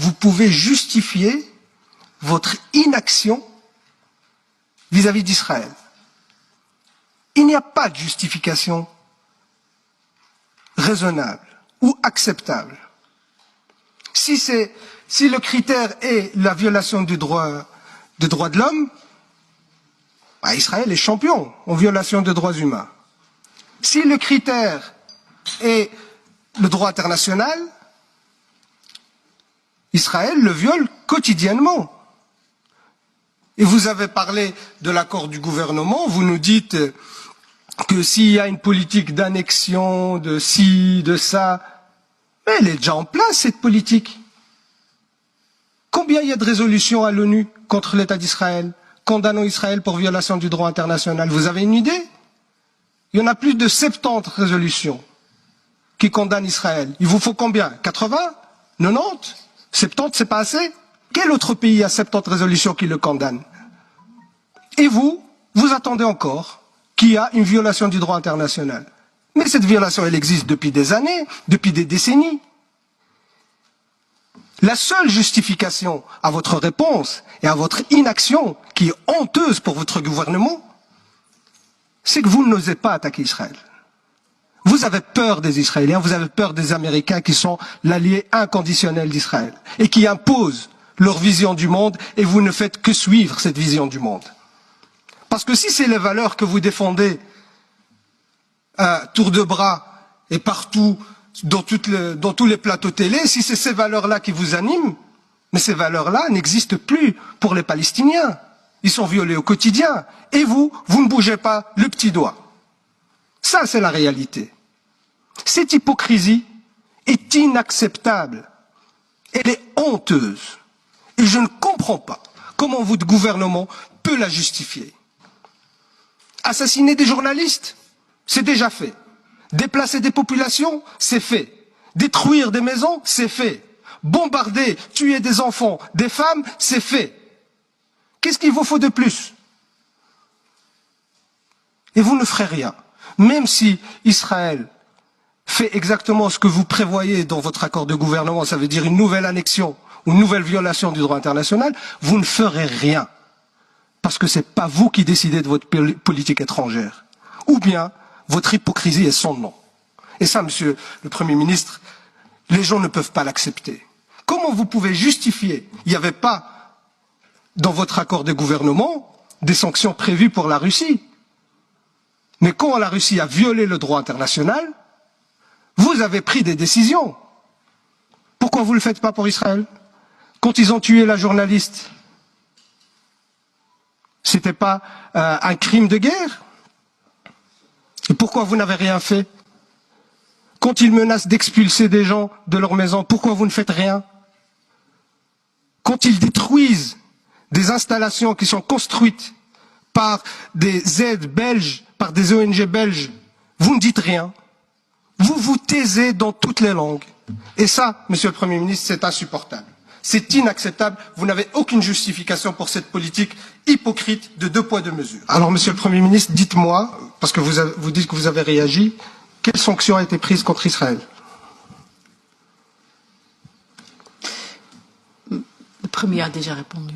vous pouvez justifier votre inaction vis-à-vis d'Israël? Il n'y a pas de justification raisonnable ou acceptable. Si le critère est la violation des droits de l'homme, Israël est champion en violation des droits humains. Si le critère est le droit international, Israël le viole quotidiennement. Et vous avez parlé de l'accord du gouvernement, vous nous dites que s'il y a une politique d'annexion, de ci, de ça, mais elle est déjà en place, cette politique. Combien il y a de résolutions à l'ONU contre l'État d'Israël, condamnant Israël pour violation du droit international? Vous avez une idée? Il y en a plus de 70 résolutions qui condamnent Israël. Il vous faut combien? 80? 90? 70, c'est pas assez? Quel autre pays a 70 résolutions qui le condamnent? Et vous attendez encore qu'il y a une violation du droit international. Mais cette violation, elle existe depuis des années, depuis des décennies. La seule justification à votre réponse et à votre inaction, qui est honteuse pour votre gouvernement, c'est que vous n'osez pas attaquer Israël. Vous avez peur des Israéliens, vous avez peur des Américains qui sont l'allié inconditionnel d'Israël et qui imposent leur vision du monde, et vous ne faites que suivre cette vision du monde. Parce que si c'est les valeurs que vous défendez à tour de bras et partout, dans tous les plateaux télé, si c'est ces valeurs-là qui vous animent, mais ces valeurs-là n'existent plus pour les Palestiniens. Ils sont violés au quotidien. Et vous ne bougez pas le petit doigt. Ça, c'est la réalité. Cette hypocrisie est inacceptable. Elle est honteuse. Et je ne comprends pas comment votre gouvernement peut la justifier. Assassiner des journalistes, c'est déjà fait. Déplacer des populations, c'est fait. Détruire des maisons, c'est fait. Bombarder, tuer des enfants, des femmes, c'est fait. Qu'est-ce qu'il vous faut de plus? Et vous ne ferez rien. Même si Israël fait exactement ce que vous prévoyez dans votre accord de gouvernement, ça veut dire une nouvelle annexion ou une nouvelle violation du droit international, vous ne ferez rien. Parce que ce n'est pas vous qui décidez de votre politique étrangère. Ou bien, votre hypocrisie est sans nom. Et ça, monsieur le Premier ministre, les gens ne peuvent pas l'accepter. Comment vous pouvez justifier? Il n'y avait pas, dans votre accord de gouvernement, des sanctions prévues pour la Russie. Mais quand la Russie a violé le droit international, vous avez pris des décisions. Pourquoi vous ne le faites pas pour Israël? Quand ils ont tué la journaliste, c'était pas un crime de guerre? Et pourquoi vous n'avez rien fait? Quand ils menacent d'expulser des gens de leur maison, pourquoi vous ne faites rien? Quand ils détruisent des installations qui sont construites par des aides belges, par des ONG belges, vous ne dites rien. Vous vous taisez dans toutes les langues. Et ça, monsieur le Premier ministre, c'est insupportable. C'est inacceptable. Vous n'avez aucune justification pour cette politique hypocrite de 2 poids 2 mesures. Alors, monsieur le Premier ministre, dites-moi, parce que vous dites que vous avez réagi, quelles sanctions ont été prises contre Israël? Le Premier a déjà répondu.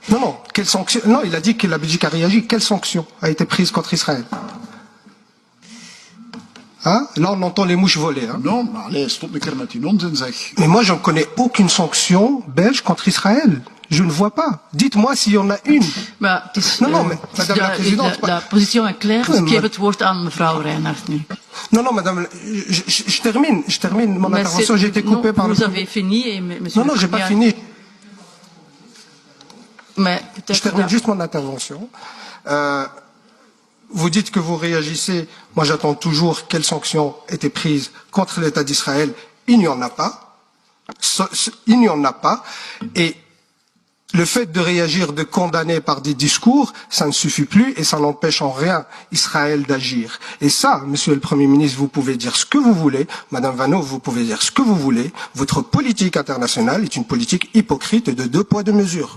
Non, quelles sanctions? Non, il a dit que la Belgique a réagi. Quelle sanction a été prise contre Israël? Hein? Là, on entend les mouches voler. Hein? Non, maar allez, stop een keer met die onzin, zeg. Mais moi, j'en connais aucune sanction belge contre Israël. Je ne vois pas. Dites-moi s'il y en a une. Maar het is, Non, mais madame la présidente. La position est claire, dus ik geef het woord aan mevrouw Reinhardt nu. Non, madame, je termine mon intervention. J'ai été coupé par le... Vous avez fini et monsieur... Non, j'ai pas fini. Mais je termine juste mon intervention. Vous dites que vous réagissez. Moi, j'attends toujours quelles sanctions étaient prises contre l'État d'Israël. Il n'y en a pas. Il n'y en a pas. Et le fait de réagir, de condamner par des discours, ça ne suffit plus et ça n'empêche en rien Israël d'agir. Et ça, monsieur le Premier ministre, vous pouvez dire ce que vous voulez. Madame Vanno, vous pouvez dire ce que vous voulez. Votre politique internationale est une politique hypocrite de 2 poids 2 mesures.